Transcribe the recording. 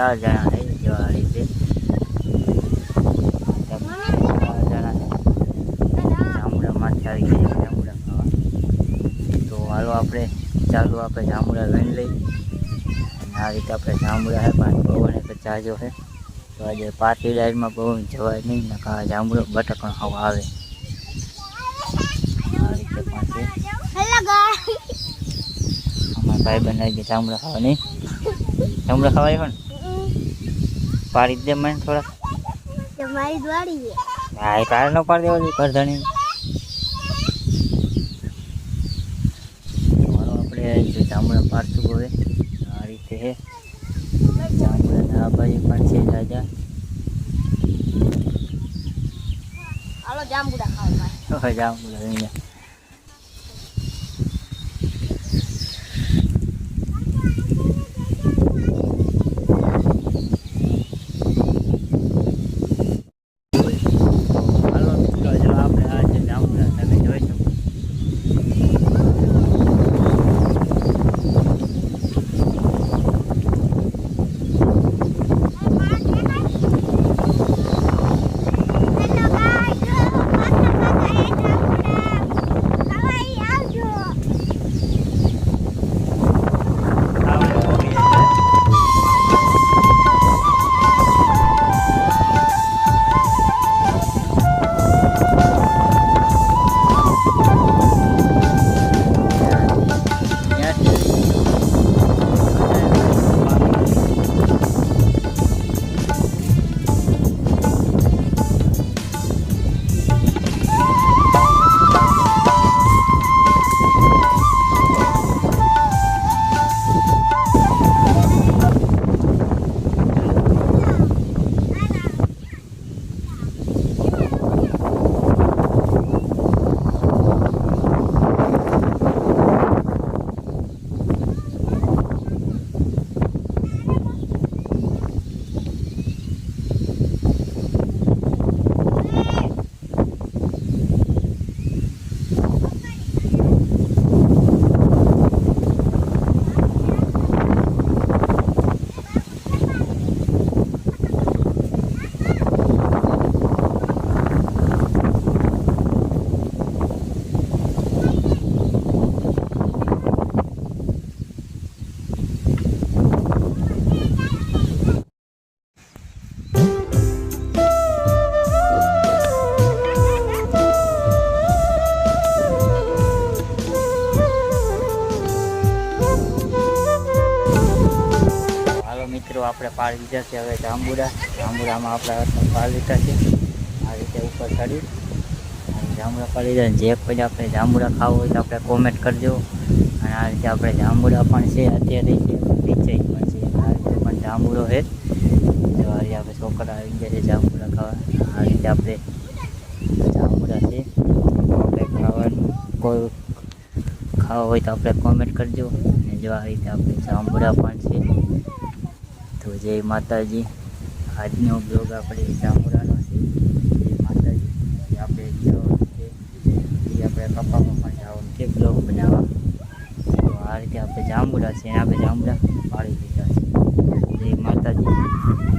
4 જણા છે જો આ રીતે 4 જણા છે જાંબુડા માથે આવી ગયા જાંબુડા ખાવા તો હાલો આપણે ચાલુ આપણે જાંબુડા લઈ લઈ અને આ રીતે આપણે જાંબુડા છે પણ પવન એક જાજો છે તો આજે પાર્ટી ડાયરમાં પવન જવાય નહીં ને કા જાંબુડો બટકણ ખાવા આવે આ રીતે પણ છે અમારા ભાઈ બનાવી ગયા જાંબુડા ખાવા નહીં જાંબુડા ખાવા આવ્યો ને પાડી દે મને થોડા તમારી દ્વારી હા એ પાર ન પાડી દેવા કરધણી આપણે જાંબુડા પાડતું હવે આ રીતે છે જાંબુડા આ બાજુ પણ છે રાજા હાલો જાંબુડા ખાવા જાંબુડા અહીંયા મિત્રો આપણે પાડી દીધા છે હવે જાંબુડામાં આપણે પાડી લીધા છે આ રીતે ઉપર ચડી જાંબુડા પાડી દીધા જે પછી આપણે જાંબુડા ખાવું હોય તો આપણે કોમેન્ટ કરજો અને આ રીતે આપણે જાંબુડા પણ છે અત્યારે છે નીચે પણ છે આ રીતે પણ જાંબુડો છે તો આ રીતે આપણે છોકરા આવી ગયા છે જાંબુડા ખાવા આ રીતે આપણે જાંબુડા છે આપણે ખાવાનું કોઈ ખાવા હોય તો આપણે કોમેન્ટ કરજો અને જો આ રીતે આપણે જાંબુડા પણ છે તો જય માતાજી આજનો બ્લોગ આપણે જાંબુડાનો છે જય માતાજી આપણે જવાનું છે એ આપણે કપામાં પણ જવાનું છે બ્લોગ બનાવવા તો આ રીતે આપણે જાંબુડા છે અને આપણે જાંબુડા પાડી દીધા છે જય માતાજી